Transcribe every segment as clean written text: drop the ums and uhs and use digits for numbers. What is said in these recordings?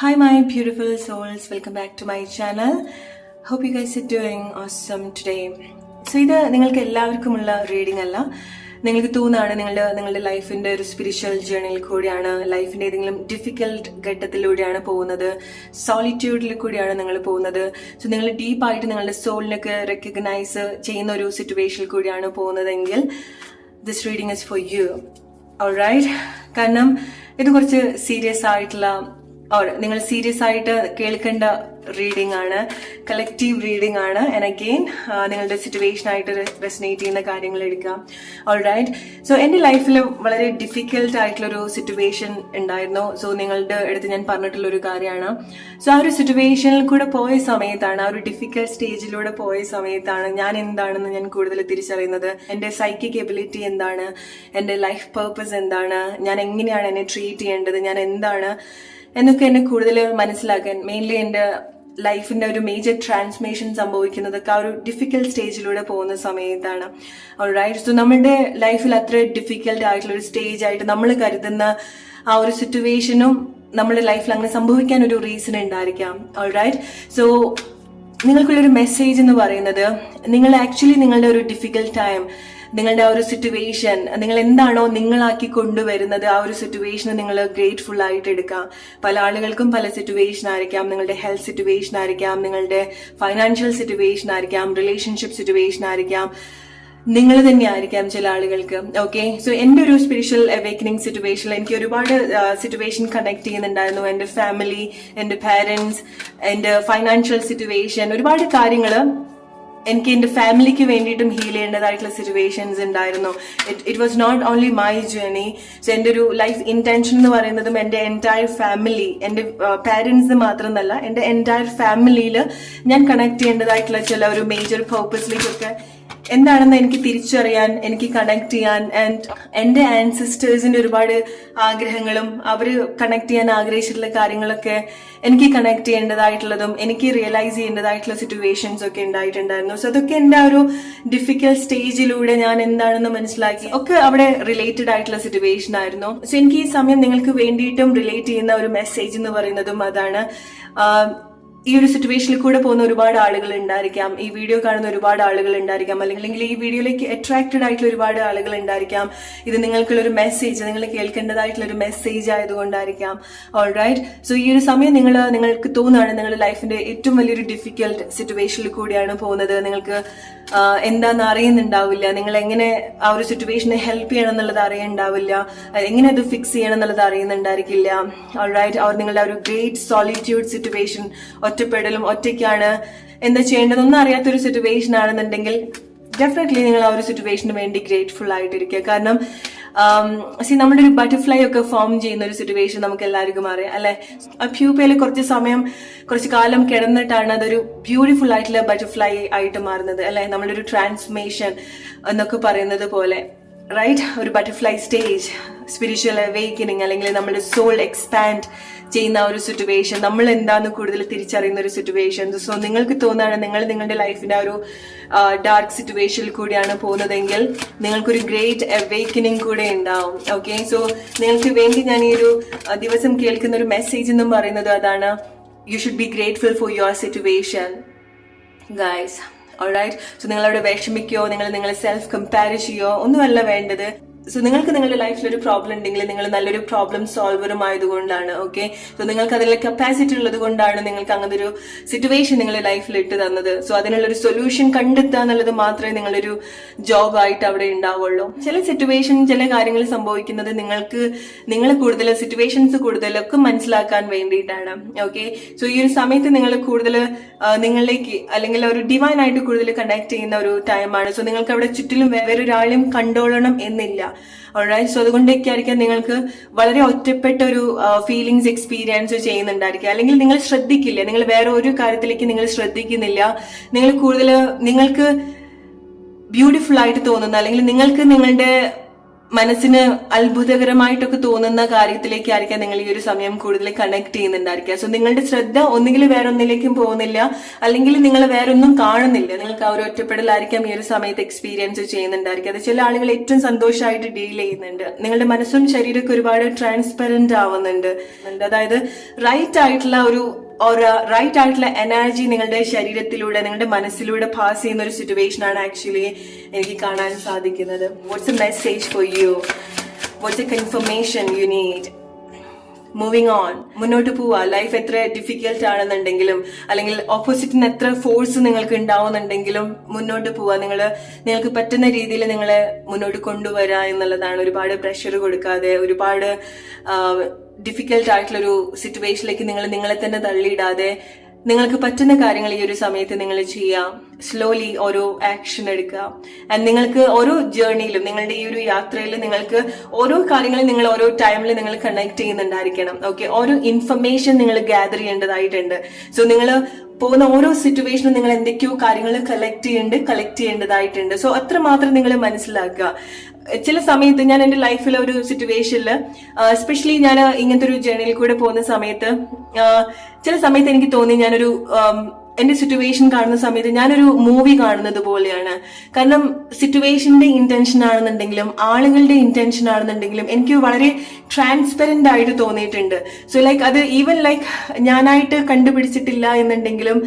Hi my beautiful souls, welcome back to my channel. Hope you guys are doing awesome today. So ഇത് നിങ്ങൾക്ക് എല്ലാവർക്കുമുള്ള reading അല്ല. നിങ്ങൾക്ക് തോന്നുകയാണ് നിങ്ങളുടെ ലൈഫിന്റെ ഒരു സ്പിരിച്വൽ ജേർണിയിൽ കൂടിയാണ്, ലൈഫിന്റെ ഏതെങ്കിലും ഡിഫിക്കൽട്ട് ഘട്ടത്തിലൂടെയാണ് പോകുന്നത്, സോളിറ്റ്യൂഡിൽ കൂടിയാണ് നിങ്ങൾ പോകുന്നത്. സോ നിങ്ങൾ ഡീപ്പായിട്ട് നിങ്ങളുടെ സോളിനൊക്കെ റെക്കഗ്നൈസ് ചെയ്യുന്ന ഒരു സിറ്റുവേഷനിൽ കൂടിയാണ് പോകുന്നതെങ്കിൽ this reading is for you. Alright, കാരണം ഇത് കുറച്ച് സീരിയസ് ആയിട്ടുള്ള നിങ്ങൾ സീരിയസ് ആയിട്ട് കേൾക്കേണ്ട റീഡിംഗ് ആണ്, കളക്റ്റീവ് റീഡിംഗ് ആണ്. ആൻഡ് അഗെയിൻ നിങ്ങളുടെ സിറ്റുവേഷൻ ആയിട്ട് റെസനേറ്റ് ചെയ്യുന്ന കാര്യങ്ങൾ എടുക്കാം. ഓൾറൈറ്റ്, സോ എൻ്റെ ലൈഫിൽ വളരെ ഡിഫിക്കൽട്ട് ആയിട്ടുള്ളൊരു സിറ്റുവേഷൻ ഉണ്ടായിരുന്നു. സോ നിങ്ങളുടെ അടുത്ത് ഞാൻ പറഞ്ഞിട്ടുള്ള ഒരു കാര്യമാണ്. സോ ആ ഒരു സിറ്റുവേഷനിൽ കൂടെ പോയ സമയത്താണ്, ആ ഒരു ഡിഫിക്കൽട്ട് സ്റ്റേജിലൂടെ പോയ സമയത്താണ് ഞാൻ എന്താണെന്ന് ഞാൻ കൂടുതൽ തിരിച്ചറിയുന്നത്. എൻ്റെ സൈക്കിക് എബിലിറ്റി എന്താണ്, എൻ്റെ ലൈഫ് പർപ്പസ് എന്താണ്, ഞാൻ എങ്ങനെയാണ് എന്നെ ട്രീറ്റ് ചെയ്യേണ്ടത്, ഞാൻ എന്താണ് എന്നൊക്കെ എന്നെ കൂടുതൽ മനസ്സിലാക്കാൻ, മെയിൻലി എൻ്റെ ലൈഫിന്റെ ഒരു മേജർ ട്രാൻസ്ഫോർമേഷൻ സംഭവിക്കുന്നതൊക്കെ ആ ഒരു ഡിഫിക്കൽട്ട് സ്റ്റേജിലൂടെ പോകുന്ന സമയത്താണ്. ഓൾറൈറ്റ്, സോ നമ്മുടെ ലൈഫിൽ അത്ര ഡിഫിക്കൽട്ട് ആയിട്ടുള്ള ഒരു സ്റ്റേജ് ആയിട്ട് നമ്മൾ കരുതുന്ന ആ ഒരു സിറ്റുവേഷനും നമ്മുടെ ലൈഫിൽ അങ്ങനെ സംഭവിക്കാൻ ഒരു റീസൺ ഉണ്ടായിരിക്കാം. ഓൾറൈറ്റ്, സോ നിങ്ങൾക്കുള്ളൊരു മെസ്സേജ് എന്ന് പറയുന്നത്, നിങ്ങൾ ആക്ച്വലി നിങ്ങളുടെ ഒരു ഡിഫിക്കൽട്ട് ടൈം, നിങ്ങളുടെ ആ ഒരു സിറ്റുവേഷൻ, നിങ്ങൾ എന്താണോ നിങ്ങളാക്കി കൊണ്ടുവരുന്നത്, ആ ഒരു സിറ്റുവേഷന് നിങ്ങൾ ഗ്രേറ്റ്ഫുൾ ആയിട്ട് എടുക്കാം. പല ആളുകൾക്കും പല സിറ്റുവേഷൻ ആയിരിക്കാം. നിങ്ങളുടെ ഹെൽത്ത് സിറ്റുവേഷൻ ആയിരിക്കാം, നിങ്ങളുടെ ഫൈനാൻഷ്യൽ സിറ്റുവേഷൻ ആയിരിക്കാം, റിലേഷൻഷിപ്പ് സിറ്റുവേഷൻ ആയിരിക്കാം, നിങ്ങൾ തന്നെ ആയിരിക്കാം ചില ആളുകൾക്ക്. ഓക്കെ, സോ എൻ്റെ ഒരു സ്പിരിച്വൽ അവേക്കനിങ് സിറ്റുവേഷനിൽ എനിക്ക് ഒരുപാട് സിറ്റുവേഷൻ കണക്ട് ചെയ്യുന്നുണ്ടായിരുന്നു. എൻ്റെ ഫാമിലി, എൻ്റെ പാരൻസ്, എൻ്റെ ഫൈനാൻഷ്യൽ സിറ്റുവേഷൻ, ഒരുപാട് കാര്യങ്ങൾ എനിക്ക് എൻ്റെ ഫാമിലിക്ക് വേണ്ടിയിട്ടും ഹീൽ ചെയ്യേണ്ടതായിട്ടുള്ള സിറ്റുവേഷൻസ് ഉണ്ടായിരുന്നു. It was not only my journey. So എൻ്റെ ഒരു ലൈഫ് ഇന്റൻഷൻ എന്ന് പറയുന്നതും എൻ്റെ എൻറ്റയർ ഫാമിലി, എൻ്റെ പാരൻസ് മാത്രമല്ല, എൻ്റെ എൻറ്റയർ ഫാമിലിയിൽ ഞാൻ കണക്ട് ചെയ്യേണ്ടതായിട്ടുള്ള ചില ഒരു മേജർ പർപ്പസിലേക്കൊക്കെ എന്താണെന്ന് എനിക്ക് തിരിച്ചറിയാൻ, എനിക്ക് കണക്ട് ചെയ്യാൻ, ആൻഡ് എൻ്റെ ആൻസിസ്റ്റേഴ്സിന്റെ ഒരുപാട് ആഗ്രഹങ്ങളും അവര് കണക്ട് ചെയ്യാൻ ആഗ്രഹിച്ചിട്ടുള്ള കാര്യങ്ങളൊക്കെ എനിക്ക് കണക്ട് ചെയ്യേണ്ടതായിട്ടുള്ളതും എനിക്ക് റിയലൈസ് ചെയ്യേണ്ടതായിട്ടുള്ള സിറ്റുവേഷൻസ് ഒക്കെ ഉണ്ടായിട്ടുണ്ടായിരുന്നു. സോ അതൊക്കെ എൻ്റെ ആ ഒരു ഡിഫിക്കൽട്ട് സ്റ്റേജിലൂടെ ഞാൻ എന്താണെന്ന് മനസ്സിലാക്കി ഒക്കെ അവിടെ റിലേറ്റഡ് ആയിട്ടുള്ള സിറ്റുവേഷൻ ആയിരുന്നു. സോ എനിക്ക് ഈ സമയം നിങ്ങൾക്ക് വേണ്ടിയിട്ടും റിലേറ്റ് ചെയ്യുന്ന ഒരു മെസ്സേജ് എന്ന് പറയുന്നതും അതാണ്. ഈ ഒരു സിറ്റുവേഷനിൽ കൂടെ പോകുന്ന ഒരുപാട് ആളുകൾ ഉണ്ടായിരിക്കാം, ഈ വീഡിയോ കാണുന്ന ഒരുപാട് ആളുകൾ ഉണ്ടായിരിക്കാം, അല്ലെങ്കിൽ ഈ വീഡിയോയിലേക്ക് അട്രാക്റ്റഡ് ആയിട്ടുള്ള ഒരുപാട് ആളുകൾ ഉണ്ടായിരിക്കാം. ഇത് നിങ്ങൾക്കുള്ളൊരു മെസ്സേജ്, നിങ്ങൾ കേൾക്കേണ്ടതായിട്ടുള്ള ഒരു മെസ്സേജ് ആയതുകൊണ്ടായിരിക്കാം. ഓൾറൈറ്റ്, സോ ഈ ഒരു സമയം നിങ്ങൾക്ക് തോന്നുകയാണ് നിങ്ങളുടെ ലൈഫിന്റെ ഏറ്റവും വലിയൊരു ഡിഫിക്കൽട്ട് സിറ്റുവേഷനിൽ കൂടിയാണ് പോകുന്നത്. നിങ്ങൾക്ക് എന്താണെന്ന് അറിയുന്നുണ്ടാവില്ല, നിങ്ങൾ എങ്ങനെ ആ ഒരു സിറ്റുവേഷനെ ഹെൽപ്പ് ചെയ്യണം എന്നുള്ളത് അറിയുന്നുണ്ടാവില്ല, എങ്ങനെ അത് ഫിക്സ് ചെയ്യണം എന്നുള്ളത് അറിയുന്നുണ്ടായിരിക്കില്ല. ഓൾറൈറ്റ്, അവർ നിങ്ങളുടെ ഒരു ഗ്രേറ്റ് സോളിറ്റ്യൂഡ് സിറ്റുവേഷൻ, ഒറ്റപ്പെടലും ഒറ്റയ്ക്കാണ്, എന്താ ചെയ്യേണ്ടതൊന്നും അറിയാത്തൊരു സിറ്റുവേഷൻ ആണെന്നുണ്ടെങ്കിൽ ഡെഫിനറ്റ്ലി നിങ്ങൾ ആ ഒരു സിറ്റുവേഷന് വേണ്ടി ഗ്രേറ്റ്ഫുൾ ആയിട്ടിരിക്കുക. കാരണം നമ്മുടെ ഒരു ബട്ടർഫ്ലൈ ഒക്കെ ഫോം ചെയ്യുന്ന ഒരു സിറ്റുവേഷൻ നമുക്ക് എല്ലാവർക്കും അറിയാം അല്ലെ. ആ പ്യൂപ്പയിൽ കുറച്ച് കാലം കിടന്നിട്ടാണ് അതൊരു ബ്യൂട്ടിഫുൾ ആയിട്ടുള്ള ബട്ടർഫ്ലൈ ആയിട്ട് മാറുന്നത് അല്ലെ. നമ്മുടെ ഒരു ട്രാൻസ്ഫോർമേഷൻ എന്നൊക്കെ പറയുന്നത് പോലെ, റൈറ്റ്, ഒരു ബട്ടർഫ്ലൈ സ്റ്റേജ്, സ്പിരിച്വൽ അവേക്കനിങ്, അല്ലെങ്കിൽ നമ്മുടെ സോൾ എക്സ്പാൻഡ് ചെയ്യുന്ന ഒരു സിറ്റുവേഷൻ, നമ്മൾ എന്താന്ന് കൂടുതൽ തിരിച്ചറിയുന്ന ഒരു സിറ്റുവേഷൻ. സോ നിങ്ങൾക്ക് തോന്നുകയാണ് നിങ്ങളുടെ ലൈഫിന്റെ ആ ഒരു ഡാർക്ക് സിറ്റുവേഷനിൽ കൂടിയാണ് പോകുന്നതെങ്കിൽ നിങ്ങൾക്കൊരു ഗ്രേറ്റ് അവേക്കനിങ് കൂടെ ഉണ്ടാവും. ഓക്കെ, സോ നിങ്ങൾക്ക് വേണ്ടി ഞാൻ ഈ ഒരു ദിവസം കേൾക്കുന്ന ഒരു മെസ്സേജ് എന്നും പറയുന്നത് അതാണ്. You should be grateful for your situation guys. Alright, so നിങ്ങളവിടെ വിഷമിക്കോ, നിങ്ങളെ സെൽഫ് കമ്പയർ ചെയ്യോ ഒന്നുമല്ല വേണ്ടത്. സോ നിങ്ങൾക്ക് നിങ്ങളുടെ ലൈഫിൽ ഒരു പ്രോബ്ലം ഉണ്ടെങ്കിൽ നിങ്ങൾ നല്ലൊരു പ്രോബ്ലം സോൾവറും ആയതുകൊണ്ടാണ്. ഓക്കെ, സോ നിങ്ങൾക്ക് അതിനുള്ള കപ്പാസിറ്റി ഉള്ളത് കൊണ്ടാണ് നിങ്ങൾക്ക് അങ്ങനെ ഒരു സിറ്റുവേഷൻ നിങ്ങളുടെ ലൈഫിൽ ഇട്ട് തന്നത്. സോ അതിനുള്ളൊരു സൊല്യൂഷൻ കണ്ടെത്തുക എന്നുള്ളത് മാത്രമേ നിങ്ങളൊരു ജോബ് ആയിട്ട് അവിടെ ഉണ്ടാവുള്ളൂ. ചില സിറ്റുവേഷൻ, ചില കാര്യങ്ങൾ സംഭവിക്കുന്നത് നിങ്ങളെ കൂടുതൽ സിറ്റുവേഷൻസ് കൂടുതലൊക്കെ മനസ്സിലാക്കാൻ വേണ്ടിയിട്ടാണ്. ഓക്കെ, സോ ഈ ഒരു സമയത്ത് നിങ്ങൾ കൂടുതൽ നിങ്ങളിലേക്ക്, അല്ലെങ്കിൽ ഒരു ഡിവൈൻ ആയിട്ട് കൂടുതൽ കണക്ട് ചെയ്യുന്ന ഒരു ടൈമാണ്. സോ നിങ്ങൾക്ക് അവിടെ ചുറ്റിലും വേറൊരാളെയും കണ്ടോളണം എന്നില്ല. ഓൾറൈറ്റ്, സോ അതുകൊണ്ടൊക്കെ ആയിരിക്കാം നിങ്ങൾക്ക് വളരെ ഒറ്റപ്പെട്ട ഒരു ഫീലിങ്സ് എക്സ്പീരിയൻസ് ചെയ്യുന്നുണ്ടായിരിക്കുക. അല്ലെങ്കിൽ നിങ്ങൾ ശ്രദ്ധിക്കില്ല, നിങ്ങൾ വേറെ ഒരു കാര്യത്തിലേക്ക് നിങ്ങൾ ശ്രദ്ധിക്കുന്നില്ല. നിങ്ങൾക്ക് ബ്യൂട്ടിഫുൾ ആയിട്ട് തോന്നുന്ന, അല്ലെങ്കിൽ നിങ്ങൾക്ക് നിങ്ങളുടെ മനസ്സിന് അത്ഭുതകരമായിട്ടൊക്കെ തോന്നുന്ന കാര്യത്തിലേക്കായിരിക്കാം നിങ്ങൾ ഈ ഒരു സമയം കൂടുതൽ കണക്ട് ചെയ്യുന്നുണ്ടായിരിക്കുക. സോ നിങ്ങളുടെ ശ്രദ്ധ ഒന്നുകിൽ വേറെ ഒന്നിലേക്കും പോകുന്നില്ല, അല്ലെങ്കിൽ നിങ്ങൾ വേറെ ഒന്നും കാണുന്നില്ല. നിങ്ങൾക്ക് ആ ഒരു ഒറ്റപ്പെടലായിരിക്കാം ഈ ഒരു സമയത്ത് എക്സ്പീരിയൻസ് ചെയ്യുന്നുണ്ടായിരിക്കുക. അത് ചില ആളുകൾ ഏറ്റവും സന്തോഷമായിട്ട് ഡീൽ ചെയ്യുന്നുണ്ട്. നിങ്ങളുടെ മനസ്സും ശരീരമൊക്കെ ഒരുപാട് ട്രാൻസ്പെറന്റ് ആവുന്നുണ്ട്. അതായത് റൈറ്റ് ആയിട്ടുള്ള എനർജി നിങ്ങളുടെ ശരീരത്തിലൂടെ, നിങ്ങളുടെ മനസ്സിലൂടെ പാസ് ചെയ്യുന്ന ഒരു സിറ്റുവേഷൻ ആണ് ആക്ച്വലി എനിക്ക് കാണാൻ സാധിക്കുന്നത്. What's a message for you? What's a confirmation you need? Moving on, മുന്നോട്ട് പോവാ. ലൈഫ് എത്ര ഡിഫിക്കൽട്ട് ആണെന്നുണ്ടെങ്കിലും, അല്ലെങ്കിൽ ഓപ്പോസിറ്റിന് എത്ര ഫോഴ്സ് നിങ്ങൾക്ക് ഉണ്ടാവുന്നുണ്ടെങ്കിലും മുന്നോട്ട് പോവാ. നിങ്ങൾക്ക് പറ്റുന്ന രീതിയിൽ നിങ്ങളെ മുന്നോട്ട് കൊണ്ടുവരാ എന്നുള്ളതാണ്. ഒരുപാട് പ്രഷർ കൊടുക്കാതെ, ഒരുപാട് ഡിഫിക്കൽട്ട് ആയിട്ടുള്ളൊരു സിറ്റുവേഷനിലേക്ക് നിങ്ങളെ തന്നെ തള്ളിയിടാതെ, നിങ്ങൾക്ക് പറ്റുന്ന കാര്യങ്ങൾ ഈ ഒരു സമയത്ത് നിങ്ങൾ ചെയ്യാം. സ്ലോലി ഓരോ ആക്ഷൻ എടുക്കുക. ആൻഡ് നിങ്ങൾക്ക് ഓരോ ജേർണിയിലും, നിങ്ങളുടെ ഈ ഒരു യാത്രയിൽ നിങ്ങൾക്ക് ഓരോ കാര്യങ്ങളും നിങ്ങൾ ഓരോ ടൈമിൽ നിങ്ങൾ കണക്ട് ചെയ്യുന്നുണ്ടായിരിക്കണം. ഓക്കെ, ഓരോ ഇൻഫർമേഷൻ നിങ്ങൾ ഗ്യാദർ ചെയ്യേണ്ടതായിട്ടുണ്ട്. സോ നിങ്ങൾ പോകുന്ന ഓരോ സിറ്റുവേഷനും നിങ്ങൾ എന്തൊക്കെയോ കാര്യങ്ങൾ കളക്ട് ചെയ്യേണ്ടതായിട്ടുണ്ട്. സോ അത്രമാത്രം നിങ്ങൾ മനസ്സിലാക്കുക. ചില സമയത്ത് ഞാൻ എന്റെ ലൈഫിലെ ഒരു സിറ്റുവേഷനിൽ, എസ്പെഷ്യലി ഞാൻ ഇങ്ങനത്തെ ഒരു ജേർണിയിൽ കൂടെ പോകുന്ന സമയത്ത്, ചില സമയത്ത് എനിക്ക് തോന്നി ഞാനൊരു എന്റെ സിറ്റുവേഷൻ കാണുന്ന സമയത്ത് ഞാനൊരു മൂവി കാണുന്നത് പോലെയാണ്. കാരണം സിറ്റുവേഷന്റെ ഇന്റൻഷൻ ആണെന്നുണ്ടെങ്കിലും ആളുകളുടെ ഇന്റൻഷൻ ആണെന്നുണ്ടെങ്കിലും എനിക്ക് വളരെ ട്രാൻസ്പെറന്റ് ആയിട്ട് തോന്നിയിട്ടുണ്ട്. സോ ലൈക്ക് അത് ഈവൻ ലൈക്ക് ഞാനായിട്ട് കണ്ടുപിടിച്ചിട്ടില്ല എന്നുണ്ടെങ്കിലും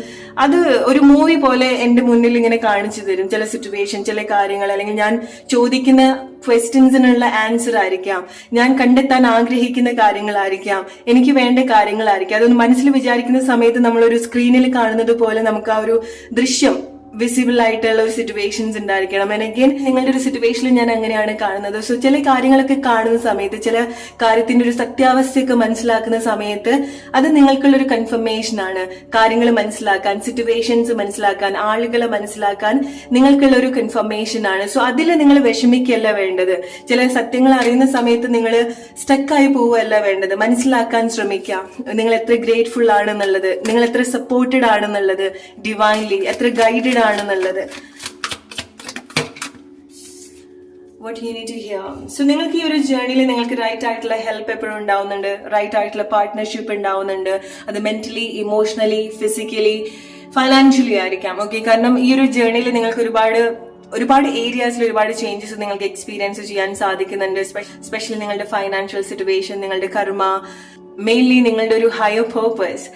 അത് ഒരു മൂവി പോലെ എന്റെ മുന്നിൽ ഇങ്ങനെ കാണിച്ചു തരും. ചില സിറ്റുവേഷൻ, ചില കാര്യങ്ങൾ, അല്ലെങ്കിൽ ഞാൻ ചോദിക്കുന്ന ക്വസ്റ്റ്യൻസിനുള്ള ആൻസർ ആയിരിക്കാം, ഞാൻ കണ്ടെത്താൻ ആഗ്രഹിക്കുന്ന കാര്യങ്ങളായിരിക്കാം, എനിക്ക് വേണ്ട കാര്യങ്ങളായിരിക്കാം. അതൊന്ന് മനസ്സിൽ വിചാരിക്കുന്ന സമയത്ത് നമ്മളൊരു സ്ക്രീനിൽ കാണുന്നത് പോലെ നമുക്ക് ആ ഒരു ദൃശ്യം വിസിബിൾ ആയിട്ടുള്ള ഒരു സിറ്റുവേഷൻസ് ഉണ്ടായിരിക്കണം. അഗൈൻ നിങ്ങളുടെ ഒരു സിറ്റുവേഷനിൽ ഞാൻ അങ്ങനെയാണ് കാണുന്നത്. സോ ചില കാര്യങ്ങളൊക്കെ കാണുന്ന സമയത്ത്, ചില കാര്യത്തിന്റെ ഒരു സത്യാവസ്ഥയൊക്കെ മനസ്സിലാക്കുന്ന സമയത്ത് അത് നിങ്ങൾക്കുള്ളൊരു കൺഫർമേഷൻ ആണ്. കാര്യങ്ങൾ മനസ്സിലാക്കാൻ, സിറ്റുവേഷൻസ് മനസ്സിലാക്കാൻ, ആളുകളെ മനസ്സിലാക്കാൻ നിങ്ങൾക്കുള്ള ഒരു കൺഫർമേഷൻ ആണ്. സോ അതിൽ നിങ്ങൾ വിഷമിക്കല്ല വേണ്ടത്. ചില സത്യങ്ങൾ അറിയുന്ന സമയത്ത് നിങ്ങൾ സ്റ്റക്കായി പോവുകയല്ല വേണ്ടത്. മനസ്സിലാക്കാൻ ശ്രമിക്കാം. നിങ്ങൾ എത്ര ഗ്രേറ്റ്ഫുൾ ആണെന്നുള്ളത്, നിങ്ങൾ എത്ര സപ്പോർട്ടഡ് ആണെന്നുള്ളത്, ഡിവൈൻലി എത്ര ഗൈഡഡ് ആണെന്നുള്ളത്. What you need to hear. So നിങ്ങൾക്ക് ഈ ഒരു ജേർണിയിൽ നിങ്ങൾക്ക് റൈറ്റ് ആയിട്ടുള്ള ഹെൽപ്പ് എപ്പോഴും ഉണ്ടാവുന്നുണ്ട്, റൈറ്റ് ആയിട്ടുള്ള പാർട്ട്ണർഷിപ്പ് ഉണ്ടാവുന്നുണ്ട്. അത് മെന്റലി, ഇമോഷണലി, ഫിസിക്കലി, ഫൈനാൻഷ്യലി ആയിരിക്കാം. ഓക്കെ, കാരണം ഈ ഒരു ജേർണിയിൽ നിങ്ങൾക്ക് ഒരുപാട് ഏരിയാസിൽ ഒരുപാട് ചേഞ്ചസ് നിങ്ങൾക്ക് എക്സ്പീരിയൻസ് ചെയ്യാൻ സാധിക്കുന്നുണ്ട്. സ്പെഷ്യലി നിങ്ങളുടെ ഫൈനാൻഷ്യൽ സിറ്റുവേഷൻ, നിങ്ങളുടെ കർമ്മ, മെയിൻലി നിങ്ങളുടെ ഒരു ഹയർ പേർപ്പസ്.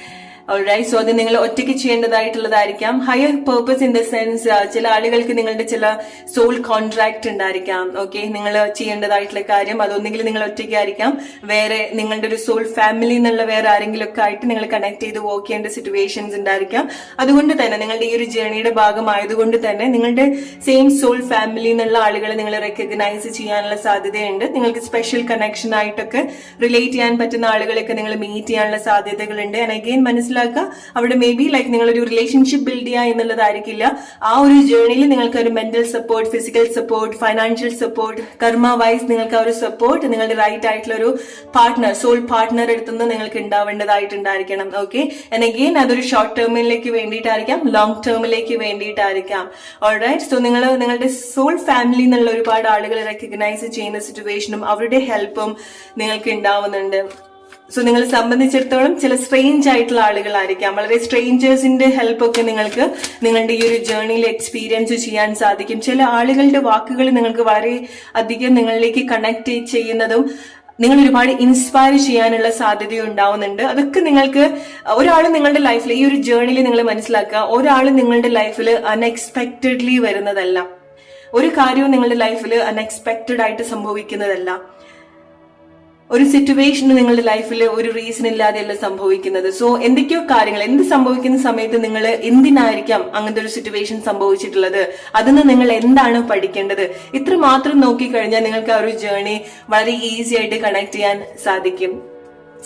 ഓൾറൈറ്റ്, സോ അത് നിങ്ങൾ ഒറ്റയ്ക്ക് ചെയ്യേണ്ടതായിട്ടുള്ളതായിരിക്കാം. Higher purpose in the sense, ചില ആളുകൾക്ക് നിങ്ങളുടെ ചില സോൾ കോൺട്രാക്ട് ഉണ്ടായിരിക്കാം. ഓക്കെ, നിങ്ങൾ ചെയ്യേണ്ടതായിട്ടുള്ള കാര്യം അതൊന്നെങ്കിൽ നിങ്ങൾ ഒറ്റയ്ക്കായിരിക്കാം, വേറെ നിങ്ങളുടെ ഒരു സോൾ ഫാമിലി എന്നുള്ള വേറെ ആരെങ്കിലും ഒക്കെ ആയിട്ട് നിങ്ങൾ കണക്ട് ചെയ്ത് വർക്ക് ചെയ്യേണ്ട സിറ്റുവേഷൻസ് ഉണ്ടായിരിക്കാം. അതുകൊണ്ട് തന്നെ നിങ്ങളുടെ ഈ ഒരു ജേർണിയുടെ ഭാഗമായതുകൊണ്ട് തന്നെ നിങ്ങളുടെ സെയിം സോൾ ഫാമിലി എന്നുള്ള ആളുകളെ നിങ്ങൾ റെക്കഗ്നൈസ് ചെയ്യാനുള്ള സാധ്യതയുണ്ട്. നിങ്ങൾക്ക് സ്പെഷ്യൽ കണക്ഷൻ ആയിട്ടൊക്കെ റിലേറ്റ് ചെയ്യാൻ പറ്റുന്ന ആളുകളൊക്കെ നിങ്ങൾ മീറ്റ് ചെയ്യാനുള്ള സാധ്യതകളുണ്ട്. ആൻഡ് അഗെയിൻ മനസ്സിലാക്കുക, അവിടെ മേ ബി ലൈക്ക് നിങ്ങളൊരു റിലേഷൻഷിപ്പ് ബിൽഡ് ചെയ്യുക എന്നുള്ളതായിരിക്കില്ല. ആ ഒരു ജേർണിയിൽ നിങ്ങൾക്ക് ഒരു mental support, physical support, financial support, കർമ്മ വൈസ് നിങ്ങൾക്ക് ആ ഒരു സപ്പോർട്ട് നിങ്ങളുടെ റൈറ്റ് ആയിട്ടുള്ള ഒരു പാർട്ട്ണർ, സോൾ പാർട്ട്ണർ അടുത്തുനിന്ന് നിങ്ങൾക്ക് ഉണ്ടാവേണ്ടതായിട്ടുണ്ടായിരിക്കണം. ഓക്കെ, ആൻഡ് അഗെയിൻ അതൊരു ഷോർട്ട് ടേമിലേക്ക് വേണ്ടിയിട്ടായിരിക്കാം, ലോങ് ടേമിലേക്ക് വേണ്ടിയിട്ടായിരിക്കാം. ഓൾറൈറ്റ്, സോ നിങ്ങളുടെ സോൾ ഫാമിലി എന്നുള്ള ഒരുപാട് ആളുകൾ റെക്കഗ്നൈസ് ചെയ്യുന്ന സിറ്റുവേഷനും അവരുടെ ഹെൽപ്പും നിങ്ങൾക്ക് ഉണ്ടാവുന്നുണ്ട്. സോ നിങ്ങളെ സംബന്ധിച്ചിടത്തോളം ചില സ്ട്രേഞ്ച് ആയിട്ടുള്ള ആളുകളായിരിക്കാം, വളരെ സ്ട്രേഞ്ചേഴ്സിന്റെ ഹെൽപ്പ് ഒക്കെ നിങ്ങൾക്ക് നിങ്ങളുടെ ഈ ഒരു ജേർണിയിൽ എക്സ്പീരിയൻസ് ചെയ്യാൻ സാധിക്കും. ചില ആളുകളുടെ വാക്കുകൾ നിങ്ങൾക്ക് വളരെ അധികം നിങ്ങളിലേക്ക് കണക്ട് ചെയ്യുന്നതും നിങ്ങൾ ഒരുപാട് ഇൻസ്പയർ ചെയ്യാനുള്ള സാധ്യത ഉണ്ടാവുന്നുണ്ട്. അതൊക്കെ നിങ്ങൾക്ക് ഒരാൾ നിങ്ങളുടെ ലൈഫിൽ, ഈ ഒരു ജേർണിയിൽ നിങ്ങൾ മനസ്സിലാക്കുക, ഒരാൾ നിങ്ങളുടെ ലൈഫിൽ അൺഎക്സ്പെക്റ്റഡ്ലി വരുന്നതല്ല. ഒരു കാര്യവും നിങ്ങളുടെ ലൈഫിൽ അൺഎക്സ്പെക്റ്റഡ് ആയിട്ട് സംഭവിക്കുന്നതല്ല. ഒരു സിറ്റുവേഷൻ നിങ്ങളുടെ ലൈഫിൽ ഒരു റീസൺ ഇല്ലാതെയല്ല സംഭവിക്കുന്നത്. സോ എന്തൊക്കെയോ കാര്യങ്ങൾ സംഭവിക്കുന്ന സമയത്ത് നിങ്ങൾ എന്തിനായിരിക്കാം അങ്ങനത്തെ ഒരു സിറ്റുവേഷൻ സംഭവിച്ചിട്ടുള്ളത്, അതിന് നിങ്ങൾ എന്താണ് പഠിക്കേണ്ടത്, ഇത്ര മാത്രം നോക്കിക്കഴിഞ്ഞാൽ നിങ്ങൾക്ക് ആ ഒരു ജേർണി വളരെ ഈസി ആയിട്ട് കണക്ട് ചെയ്യാൻ സാധിക്കും.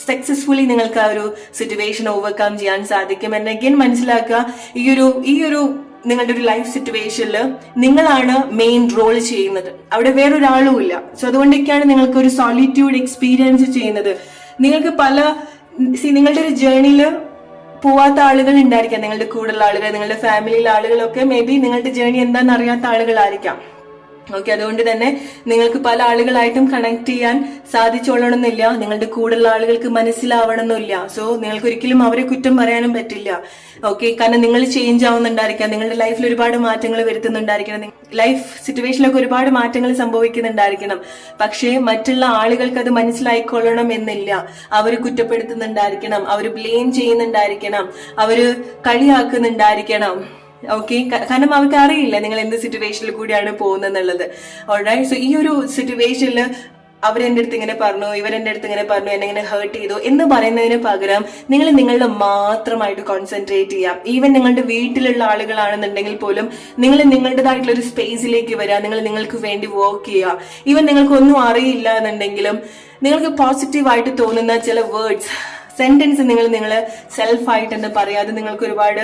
സക്സസ്ഫുള്ളി നിങ്ങൾക്ക് ആ ഒരു സിറ്റുവേഷൻ ഓവർകം ചെയ്യാൻ സാധിക്കും. എന്നെ അഗൈൻ മനസ്സിലാക്കുക, ഈ ഒരു നിങ്ങളുടെ ഒരു ലൈഫ് സിറ്റുവേഷനിൽ നിങ്ങളാണ് മെയിൻ റോൾ ചെയ്യുന്നത്, അവിടെ വേറൊരാളും ഇല്ല. സോ അതുകൊണ്ടൊക്കെയാണ് നിങ്ങൾക്ക് ഒരു സോളിറ്റ്യൂഡ് എക്സ്പീരിയൻസ് ചെയ്യുന്നത്. നിങ്ങൾക്ക് നിങ്ങളുടെ ഒരു ജേർണിയിൽ പോവാത്ത ആളുകൾ ഉണ്ടായിരിക്കാം, നിങ്ങളുടെ കൂടെയുള്ള ആളുകൾ, നിങ്ങളുടെ ഫാമിലിയിലെ ആളുകളൊക്കെ മേ ബി നിങ്ങളുടെ ജേർണി എന്താണെന്ന് അറിയാത്ത ആളുകളായിരിക്കാം. ഓക്കെ, അതുകൊണ്ട് തന്നെ നിങ്ങൾക്ക് പല ആളുകളായിട്ടും കണക്ട് ചെയ്യാൻ സാധിച്ചോളണമെന്നില്ല, നിങ്ങളുടെ കൂടെയുള്ള ആളുകൾക്ക് മനസ്സിലാവണമെന്നില്ല. സോ നിങ്ങൾക്ക് ഒരിക്കലും അവരെ കുറ്റം പറയാനും പറ്റില്ല. ഓക്കെ, കാരണം നിങ്ങൾ ചേഞ്ച് ആവുന്നുണ്ടായിരിക്കാം, നിങ്ങളുടെ ലൈഫിൽ ഒരുപാട് മാറ്റങ്ങൾ വരുത്തുന്നുണ്ടായിരിക്കണം, ലൈഫ് സിറ്റുവേഷനിലൊക്കെ ഒരുപാട് മാറ്റങ്ങൾ സംഭവിക്കുന്നുണ്ടായിരിക്കണം. പക്ഷേ മറ്റുള്ള ആളുകൾക്ക് അത് മനസ്സിലായിക്കൊള്ളണം എന്നില്ല. അവർ കുറ്റപ്പെടുത്തുന്നുണ്ടായിരിക്കണം, അവർ ബ്ലെയിം ചെയ്യുന്നുണ്ടായിരിക്കണം, അവര് കളിയാക്കുന്നുണ്ടായിരിക്കണം. ഓക്കെ, കാരണം അവർക്ക് അറിയില്ല നിങ്ങൾ എന്ത് സിറ്റുവേഷനിൽ കൂടിയാണ് പോകുന്നത്. ഓൾറൈറ്റ്, സോ ഈ ഒരു സിറ്റുവേഷനിൽ അവരെന്റെ അടുത്ത് ഇങ്ങനെ പറഞ്ഞു, ഇവരെന്റെ അടുത്ത് ഇങ്ങനെ പറഞ്ഞു, എന്നെ ഇങ്ങനെ ഹേർട്ട് ചെയ്തു എന്ന് പറയുന്നതിന് പകരം നിങ്ങൾ നിങ്ങളുടെ മാത്രമായിട്ട് കോൺസെൻട്രേറ്റ് ചെയ്യാം. ഈവൻ നിങ്ങളുടെ വീട്ടിലുള്ള ആളുകളാണെന്നുണ്ടെങ്കിൽ പോലും നിങ്ങൾ നിങ്ങളുടേതായിട്ടുള്ള ഒരു സ്പേസിലേക്ക് വരിക, നിങ്ങൾ നിങ്ങൾക്ക് വേണ്ടി വർക്ക് ചെയ്യുക. ഈവൻ നിങ്ങൾക്ക് ഒന്നും അറിയില്ല എന്നുണ്ടെങ്കിലും നിങ്ങൾക്ക് പോസിറ്റീവായിട്ട് തോന്നുന്ന ചില വേർഡ്സ്, സെന്റൻസ് നിങ്ങൾ സെൽഫായിട്ട് എന്ന് പറയാം. അത് നിങ്ങൾക്ക് ഒരുപാട്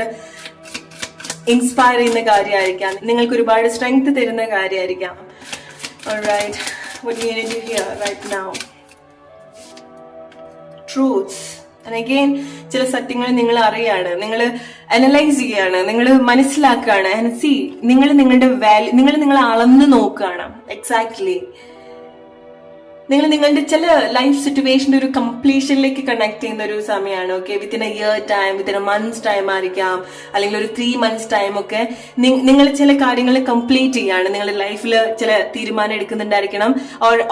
ഇൻസ്പയർ ചെയ്യുന്ന കാര്യമായിരിക്കാം, നിങ്ങൾക്ക് ഒരുപാട് സ്ട്രെങ്ത് തരുന്ന കാര്യമായിരിക്കാം. Alright, what do you need to hear right now? Truths. And again, ചില സത്യങ്ങൾ നിങ്ങൾ അറിയാണ്, നിങ്ങൾ അനലൈസ് ചെയ്യാണ്, നിങ്ങൾ മനസ്സിലാക്കുകയാണ്. And see, നിങ്ങളുടെ വാല്യൂ, നിങ്ങൾ അളന്ന് നോക്കുകയാണ്. എക്സാക്ട്ലി നിങ്ങൾ നിങ്ങളുടെ ചില ലൈഫ് സിറ്റുവേഷന്റെ ഒരു കംപ്ലീഷനിലേക്ക് കണക്ട് ചെയ്യുന്ന ഒരു സമയമാണ്. Okay, within A year time, within A months time ആയിരിക്കാം, അല്ലെങ്കിൽ ഒരു 3 months ടൈം ഒക്കെ നിങ്ങൾ ചില കാര്യങ്ങൾ കംപ്ലീറ്റ് ചെയ്യാണ്, നിങ്ങളുടെ ലൈഫിൽ ചില തീരുമാനം എടുക്കുന്നുണ്ടായിരിക്കണം.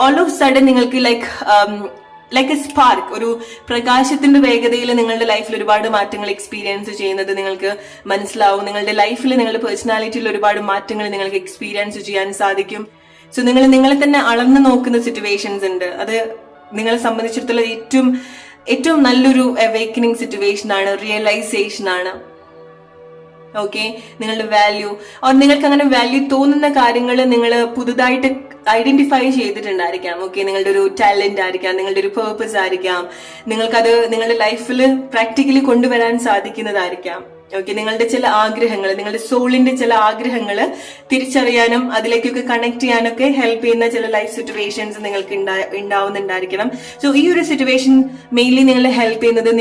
ഓൾ ഓഫ് സഡൻ നിങ്ങൾക്ക് ലൈക്ക് എ സ്പാർക്ക്, ഒരു പ്രകാശത്തിന്റെ വേഗതയിൽ നിങ്ങളുടെ ലൈഫിൽ ഒരുപാട് മാറ്റങ്ങൾ എക്സ്പീരിയൻസ് ചെയ്യുന്നത് നിങ്ങൾക്ക് മനസ്സിലാവും. നിങ്ങളുടെ ലൈഫിൽ, നിങ്ങളുടെ പേഴ്സണാലിറ്റിയിൽ ഒരുപാട് മാറ്റങ്ങൾ നിങ്ങൾക്ക് എക്സ്പീരിയൻസ് ചെയ്യാൻ സാധിക്കും. സോ നിങ്ങളെ തന്നെ അളന്ന് നോക്കുന്ന സിറ്റുവേഷൻസ് ഉണ്ട്. അത് നിങ്ങളെ സംബന്ധിച്ചിടത്തോളം ഏറ്റവും നല്ലൊരു അവേക്കനിങ് സിറ്റുവേഷൻ ആണ്, റിയലൈസേഷൻ ആണ്. ഓക്കെ, നിങ്ങളുടെ വാല്യൂ, നിങ്ങൾക്ക് അങ്ങനെ വാല്യൂ തോന്നുന്ന കാര്യങ്ങൾ നിങ്ങൾ പുതുതായിട്ട് ഐഡന്റിഫൈ ചെയ്തിട്ടുണ്ടായിരിക്കാം. ഓക്കെ, നിങ്ങളുടെ ഒരു ടാലന്റ് ആയിരിക്കാം, നിങ്ങളുടെ ഒരു പേർപ്പസ് ആയിരിക്കാം, നിങ്ങൾക്കത് നിങ്ങളുടെ ലൈഫിൽ പ്രാക്ടിക്കലി കൊണ്ടുവരാൻ സാധിക്കുന്നതായിരിക്കാം. ഓക്കെ, നിങ്ങളുടെ ചില ആഗ്രഹങ്ങൾ, നിങ്ങളുടെ സോളിന്റെ ചില ആഗ്രഹങ്ങൾ തിരിച്ചറിയാനും അതിലേക്കൊക്കെ കണക്ട് ചെയ്യാനൊക്കെ ഹെൽപ്പ് ചെയ്യുന്ന ചില ലൈഫ് സിറ്റുവേഷൻസ് നിങ്ങൾക്ക് ഉണ്ടാവുന്നുണ്ടായിരിക്കണം. സോ ഈ ഒരു സിറ്റുവേഷൻ മെയിൻലി നിങ്ങളെ ഹെൽപ്പ് ചെയ്യുന്നത്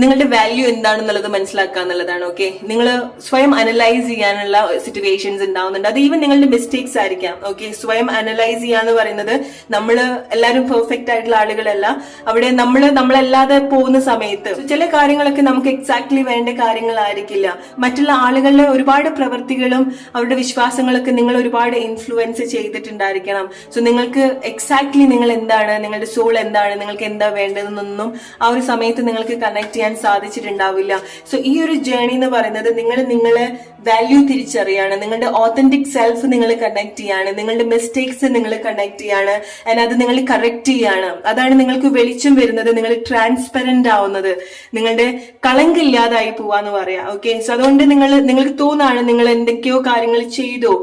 നിങ്ങളുടെ വാല്യൂ എന്താണെന്നുള്ളത് മനസ്സിലാക്കുക എന്നുള്ളതാണ്. ഓക്കെ, നിങ്ങൾ സ്വയം അനലൈസ് ചെയ്യാനുള്ള സിറ്റുവേഷൻസ് ഉണ്ടാവുന്നുണ്ട്. അത് ഈവൻ നിങ്ങളുടെ മിസ്റ്റേക്സ് ആയിരിക്കാം. ഓക്കെ, സ്വയം അനലൈസ് ചെയ്യാന്ന് പറയുന്നത് നമ്മൾ എല്ലാവരും പെർഫെക്റ്റ് ആയിട്ടുള്ള ആളുകളല്ല. അവിടെ നമ്മളല്ലാതെ പോകുന്ന സമയത്ത് ചില കാര്യങ്ങളൊക്കെ നമുക്ക് എക്സാക്ട്ലി വേണ്ട കാര്യങ്ങളായിരിക്കില്ല. മറ്റുള്ള ആളുകളുടെ ഒരുപാട് പ്രവൃത്തികളും അവരുടെ വിശ്വാസങ്ങളൊക്കെ നിങ്ങൾ ഒരുപാട് ഇൻഫ്ലുവൻസ് ചെയ്തിട്ടുണ്ടായിരിക്കണം. സോ നിങ്ങൾക്ക് എക്സാക്ട്ലി നിങ്ങൾ എന്താണ്, നിങ്ങളുടെ സോൾ എന്താണ്, നിങ്ങൾക്ക് എന്താ വേണ്ടതെന്നൊന്നും ആ ഒരു സമയത്ത് നിങ്ങൾക്ക് കണക്ട് ചെയ്യാൻ സാധിച്ചിട്ടുണ്ടാവില്ല. സോ ഈ ഒരു ജേർണി എന്ന് പറയുന്നത് നിങ്ങളെ വാല്യൂ തിരിച്ചറിയാണ്, നിങ്ങളുടെ ഓതന്റിക് സെൽഫ് നിങ്ങൾ കണക്ട് ചെയ്യാണ്, നിങ്ങളുടെ മിസ്റ്റേക്സ് നിങ്ങൾ കണക്ട് ചെയ്യാണ്, ആൻഡ് അത് നിങ്ങൾ കറക്റ്റ് ചെയ്യാണ്. അതാണ് നിങ്ങൾക്ക് വെളിച്ചം വരുന്നത്, നിങ്ങൾ ട്രാൻസ്പെറന്റ് ആവുന്നത്, നിങ്ങളുടെ കളങ്കില്ലാതായി പോവാന്ന് പറയാം. ഓക്കെ, സോ അതുകൊണ്ട് നിങ്ങൾക്ക് തോന്നാണ് നിങ്ങൾ എന്തൊക്കെയോ കാര്യങ്ങൾ ചെയ്തു,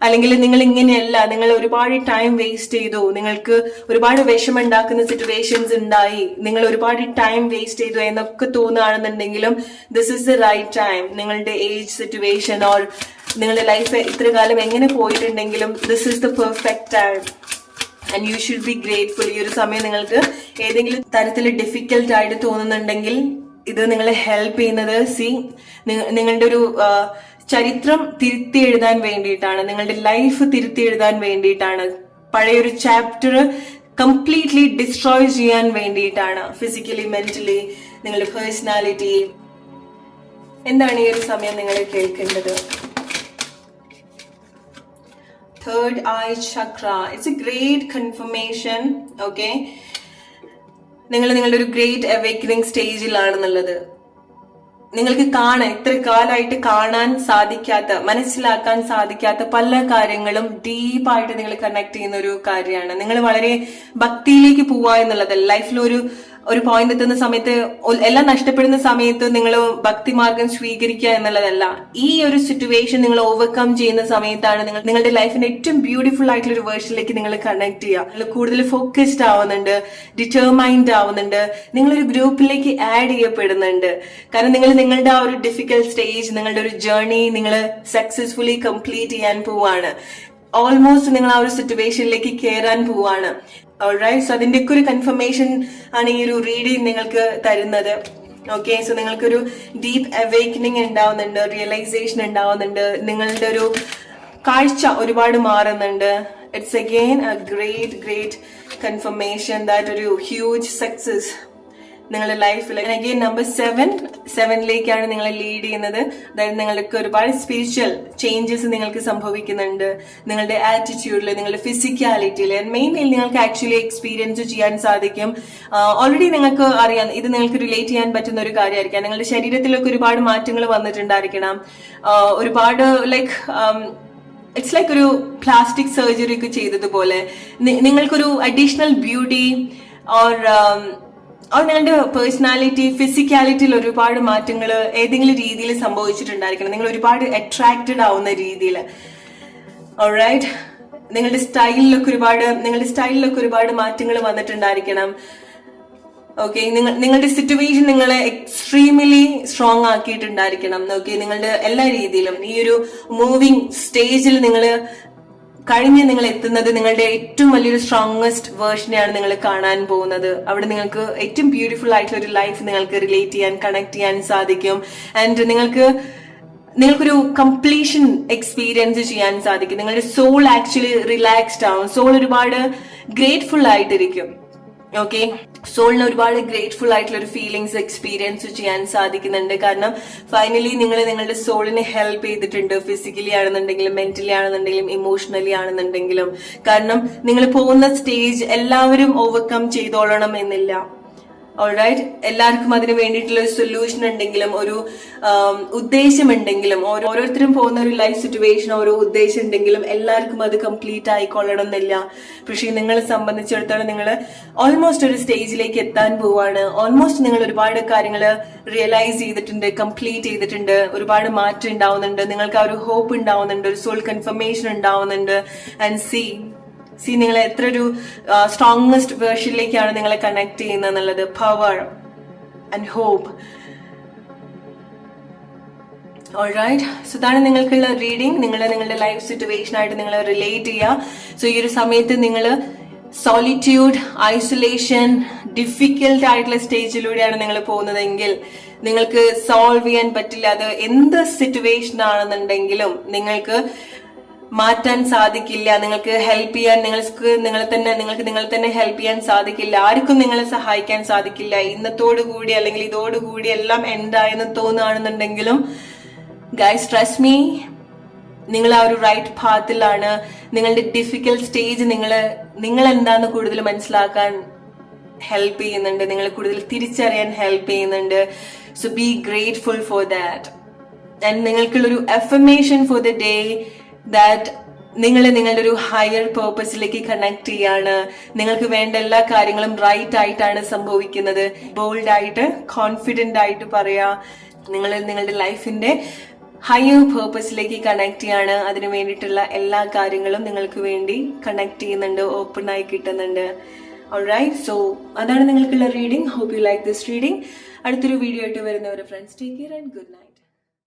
അല്ലെങ്കിൽ നിങ്ങൾ ഇങ്ങനെയല്ല, നിങ്ങൾ ഒരുപാട് ടൈം വേസ്റ്റ് ചെയ്തു, നിങ്ങൾക്ക് ഒരുപാട് വിഷമുണ്ടാക്കുന്ന സിറ്റുവേഷൻസ് ഉണ്ടായി, നിങ്ങൾ ഒരുപാട് ടൈം വേസ്റ്റ് ചെയ്തു എന്നൊക്കെ തോന്നുകയാണെന്നുണ്ടെങ്കിലും this is the right time. നിങ്ങളുടെ ഏജ്, സിറ്റുവേഷൻ ഓർ നിങ്ങളുടെ ലൈഫ് ഇത്ര കാലം എങ്ങനെ പോയിട്ടുണ്ടെങ്കിലും this is the perfect time and you should be grateful. ഈ ഒരു സമയം നിങ്ങൾക്ക് ഏതെങ്കിലും തരത്തിൽ ഡിഫിക്കൽട്ട് ആയിട്ട് തോന്നുന്നുണ്ടെങ്കിൽ ഇത് നിങ്ങളെ ഹെൽപ്പ് ചെയ്യുന്നത് നിങ്ങളുടെ ഒരു ചരിത്രം തിരുത്തി എഴുതാൻ വേണ്ടിയിട്ടാണ്, നിങ്ങളുടെ ലൈഫ് തിരുത്തി എഴുതാൻ വേണ്ടിയിട്ടാണ്, പഴയൊരു ചാപ്റ്റർ കംപ്ലീറ്റ്ലി ഡിസ്ട്രോയ് ചെയ്യാൻ വേണ്ടിയിട്ടാണ്. ഫിസിക്കലി, മെന്റലി, നിങ്ങളുടെ പേഴ്സണാലിറ്റി. എന്താണ് ഈ ഒരു സമയം നിങ്ങൾ കേൾക്കേണ്ടത്? Third eye chakra. It's a great confirmation. Okay, നിങ്ങളുടെ ഒരു ഗ്രേറ്റ് അവേക്കനിങ് സ്റ്റേജിലാണെന്നുള്ളത് നിങ്ങൾക്ക് ഇത്ര കാലമായിട്ട് കാണാൻ സാധിക്കാത്ത, മനസ്സിലാക്കാൻ സാധിക്കാത്ത പല കാര്യങ്ങളും ഡീപ്പായിട്ട് നിങ്ങൾ കണക്ട് ചെയ്യുന്ന ഒരു കാര്യമാണ്. നിങ്ങൾ വളരെ ഭക്തിയിലേക്ക് പോവുക എന്നുള്ളത്, ലൈഫിൽ ഒരു പോയിന്റ് എത്തുന്ന സമയത്ത്, എല്ലാം നഷ്ടപ്പെടുന്ന സമയത്ത് നിങ്ങൾ ഭക്തിമാർഗം സ്വീകരിക്കുക എന്നുള്ളതല്ല. ഈ ഒരു സിറ്റുവേഷൻ നിങ്ങൾ ഓവർകം ചെയ്യുന്ന സമയത്താണ് നിങ്ങളുടെ ലൈഫിന്റെ ഏറ്റവും ബ്യൂട്ടിഫുൾ ആയിട്ടുള്ള ഒരു വേർഷനിലേക്ക് നിങ്ങൾ കണക്ട് ചെയ്യുക. നിങ്ങൾ കൂടുതൽ ഫോക്കസ്ഡ് ആവുന്നുണ്ട്, ഡിറ്റർമൈൻഡ് ആവുന്നുണ്ട്, നിങ്ങളൊരു ഗ്രൂപ്പിലേക്ക് ആഡ് ചെയ്യപ്പെടുന്നുണ്ട്. കാരണം നിങ്ങളുടെ ആ ഒരു ഡിഫിക്കൽട്ട് സ്റ്റേജ്, നിങ്ങളുടെ ഒരു ജേർണി നിങ്ങൾ സക്സസ്ഫുള്ളി കംപ്ലീറ്റ് ചെയ്യാൻ പോവാണ്. ഓൾമോസ്റ്റ് നിങ്ങൾ ആ ഒരു സിറ്റുവേഷനിലേക്ക് കയറാൻ പോവാണ്. ഓൾറൈറ്റ്, സോ അതിന്റെ ഒക്കെ ഒരു കൺഫർമേഷൻ ആണ് ഈ ഒരു റീഡിങ് നിങ്ങൾക്ക് തരുന്നത്. ഓക്കെ, സോ നിങ്ങൾക്കൊരു ഡീപ്പ് അവേക്കനിങ് ഉണ്ടാവുന്നുണ്ട്, റിയലൈസേഷൻ ഉണ്ടാവുന്നുണ്ട്, നിങ്ങളുടെ ഒരു കാഴ്ച ഒരുപാട് മാറുന്നുണ്ട്. It's again A great confirmation that ഒരു ഹ്യൂജ് സക്സസ് നിങ്ങളുടെ ലൈഫിൽ. അഗെയിൻ നമ്പർ 7 നിങ്ങളെ ലീഡ് ചെയ്യുന്നത്. അതായത് നിങ്ങൾക്ക് ഒരുപാട് സ്പിരിച്വൽ ചേഞ്ചസ് നിങ്ങൾക്ക് സംഭവിക്കുന്നുണ്ട് നിങ്ങളുടെ ആറ്റിറ്റ്യൂഡിൽ, നിങ്ങളുടെ ഫിസിക്കാലിറ്റിയിൽ. മെയിൻലി നിങ്ങൾക്ക് ആക്ച്വലി എക്സ്പീരിയൻസ് ചെയ്യാൻ സാധിക്കും. ഓൾറെഡി നിങ്ങൾക്ക് അറിയാം, ഇത് നിങ്ങൾക്ക് റിലേറ്റ് ചെയ്യാൻ പറ്റുന്ന ഒരു കാര്യമായിരിക്കാം. നിങ്ങളുടെ ശരീരത്തിലൊക്കെ ഒരുപാട് മാറ്റങ്ങൾ വന്നിട്ടുണ്ടായിരിക്കണം. ഒരുപാട് ഇറ്റ്സ് ലൈക്ക് ഒരു പ്ലാസ്റ്റിക് സർജറി ഒക്കെ ചെയ്തതുപോലെ നിങ്ങൾക്കൊരു അഡീഷണൽ ബ്യൂട്ടി ഓർ നിങ്ങളുടെ പേഴ്സണാലിറ്റി, ഫിസിക്കാലിറ്റിയിൽ ഒരുപാട് മാറ്റങ്ങൾ ഏതെങ്കിലും രീതിയിൽ സംഭവിച്ചിട്ടുണ്ടായിരിക്കണം. നിങ്ങൾ ഒരുപാട് അട്രാക്റ്റഡ് ആവുന്ന രീതിയിൽ. ഓൾറൈറ്റ്, നിങ്ങളുടെ സ്റ്റൈലിലൊക്കെ ഒരുപാട് മാറ്റങ്ങൾ വന്നിട്ടുണ്ടായിരിക്കണം. ഓക്കെ, നിങ്ങളുടെ സിറ്റുവേഷൻ നിങ്ങളെ എക്സ്ട്രീംലി സ്ട്രോങ് ആക്കിയിട്ടുണ്ടായിരിക്കണം. ഓക്കെ, നിങ്ങളുടെ എല്ലാ രീതിയിലും ഈ ഒരു മൂവിങ് സ്റ്റേജിൽ നിങ്ങൾ എത്തുന്നത് നിങ്ങളുടെ ഏറ്റവും വലിയൊരു സ്ട്രോങ്ങസ്റ്റ് വേർഷനെയാണ് നിങ്ങൾ കാണാൻ പോകുന്നത്. അവിടെ നിങ്ങൾക്ക് ഏറ്റവും ബ്യൂട്ടിഫുൾ ആയിട്ടുള്ള ഒരു ലൈഫ് നിങ്ങൾക്ക് റിലേറ്റ് ചെയ്യാൻ, കണക്ട് ചെയ്യാൻ സാധിക്കും. ആൻഡ് നിങ്ങൾക്കൊരു കംപ്ലീഷൻ എക്സ്പീരിയൻസ് ചെയ്യാൻ സാധിക്കും. നിങ്ങളുടെ സോൾ ആക്ച്വലി റിലാക്സ്ഡ് ആവും. സോൾ ഒരുപാട് ഗ്രേറ്റ്ഫുൾ ആയിട്ടിരിക്കും. ഓക്കെ, സോളിന് ഒരുപാട് ഗ്രേറ്റ്ഫുൾ ആയിട്ടുള്ള ഒരു ഫീലിങ്സ് എക്സ്പീരിയൻസ് ചെയ്യാൻ സാധിക്കുന്നുണ്ട്. കാരണം ഫൈനലി നിങ്ങൾ നിങ്ങളുടെ സോളിനെ ഹെൽപ്പ് ചെയ്തിട്ടുണ്ട്. ഫിസിക്കലി ആണെന്നുണ്ടെങ്കിലും, മെന്റലി ആണെന്നുണ്ടെങ്കിലും, ഇമോഷണലി ആണെന്നുണ്ടെങ്കിലും. കാരണം നിങ്ങൾ പോകുന്ന സ്റ്റേജ് എല്ലാവരും ഓവർകം ചെയ്തോളണം എന്നില്ല. ഓൾറൈറ്റ്, എല്ലാവർക്കും അതിന് വേണ്ടിയിട്ടുള്ള ഒരു സൊല്യൂഷൻ ഉണ്ടെങ്കിലും, ഒരു ഉദ്ദേശമുണ്ടെങ്കിലും, ഓരോരുത്തരും പോകുന്ന ഒരു ലൈഫ് സിറ്റുവേഷൻ, ഓരോ ഉദ്ദേശം ഉണ്ടെങ്കിലും എല്ലാവർക്കും അത് കംപ്ലീറ്റ് ആയിക്കൊള്ളണം എന്നില്ല. പക്ഷേ നിങ്ങളെ സംബന്ധിച്ചിടത്തോളം നിങ്ങൾ ഓൾമോസ്റ്റ് ഒരു സ്റ്റേജിലേക്ക് എത്താൻ പോവാണ്. ഓൾമോസ്റ്റ് നിങ്ങൾ ഒരുപാട് കാര്യങ്ങൾ റിയലൈസ് ചെയ്തിട്ടുണ്ട്, കംപ്ലീറ്റ് ചെയ്തിട്ടുണ്ട്. ഒരുപാട് മാറ്റം ഉണ്ടാവുന്നുണ്ട്. നിങ്ങൾക്ക് ആ ഒരു ഹോപ്പ് ഉണ്ടാവുന്നുണ്ട്, ഒരു സോൾ കൺഫർമേഷൻ ഉണ്ടാവുന്നുണ്ട്. ആൻഡ് സി നിങ്ങളെ എത്ര ഒരു സ്ട്രോങ്ങസ്റ്റ് വേർഷനിലേക്കാണ് നിങ്ങളെ കണക്ട് ചെയ്യുന്നത് എന്നുള്ളത്. Power and hope. Alright, so ഇതാണ് നിങ്ങൾക്കുള്ള റീഡിംഗ്. നിങ്ങളുടെ ലൈഫ് സിറ്റുവേഷൻ ആയിട്ട് നിങ്ങൾ റിലേറ്റ് ചെയ്യുക. സോ ഈ ഒരു സമയത്ത് നിങ്ങൾ സോളിറ്റ്യൂഡ്, ഐസൊലേഷൻ, ഡിഫിക്കൽട്ട് ആയിട്ടുള്ള സ്റ്റേജിലൂടെയാണ് നിങ്ങൾ പോകുന്നതെങ്കിൽ നിങ്ങൾക്ക് സോൾവ് ചെയ്യാൻ പറ്റില്ല. അത് എന്ത് സിറ്റുവേഷൻ ആണെന്നുണ്ടെങ്കിലും നിങ്ങൾക്ക് മാറ്റാൻ സാധിക്കില്ല. നിങ്ങൾക്ക് ഹെൽപ്പ് ചെയ്യാൻ, നിങ്ങൾക്ക് നിങ്ങളെ തന്നെ ഹെൽപ്പ് ചെയ്യാൻ സാധിക്കില്ല. ആർക്കും നിങ്ങളെ സഹായിക്കാൻ സാധിക്കില്ല. ഇന്നത്തോടുകൂടി അല്ലെങ്കിൽ ഇതോടുകൂടി എല്ലാം എൻഡായെന്ന് തോന്നുകയാണെന്നുണ്ടെങ്കിലും ഗൈസ് ട്രസ്റ്റ് മീ, നിങ്ങൾ ആ ഒരു റൈറ്റ് പാത്തിലാണ്. നിങ്ങളുടെ ഡിഫിക്കൽട്ട് സ്റ്റേജ് നിങ്ങൾ എന്താന്ന് കൂടുതൽ മനസ്സിലാക്കാൻ ഹെൽപ്പ് ചെയ്യുന്നുണ്ട്. നിങ്ങളെ കൂടുതൽ തിരിച്ചറിയാൻ ഹെൽപ്പ് ചെയ്യുന്നുണ്ട്. So be grateful for that. And നിങ്ങൾക്കുള്ളൊരു affirmation for the day that നിങ്ങളുടെ ഒരു ഹയർ പേർപ്പസിലേക്ക് കണക്ട് ചെയ്യാണ്. നിങ്ങൾക്ക് വേണ്ട എല്ലാ കാര്യങ്ങളും റൈറ്റ് ആയിട്ടാണ് സംഭവിക്കുന്നത്. ബോൾഡ് ആയിട്ട്, കോൺഫിഡന്റ് ആയിട്ട് പറയാ. നിങ്ങളുടെ ലൈഫിന്റെ ഹയർ പേർപ്പസിലേക്ക് കണക്ട് ചെയ്യാണ്. അതിനു വേണ്ടിയിട്ടുള്ള എല്ലാ കാര്യങ്ങളും നിങ്ങൾക്ക് വേണ്ടി കണക്ട് ചെയ്യുന്നുണ്ട്, ഓപ്പൺ ആയി കിട്ടുന്നുണ്ട്. ഓൾറൈറ്റ്, സോ അതാണ് നിങ്ങൾക്കുള്ള reading. Hope you like this reading. അടുത്തൊരു വീഡിയോ ആയിട്ട് വരുന്നവരെ friends, take care and good night.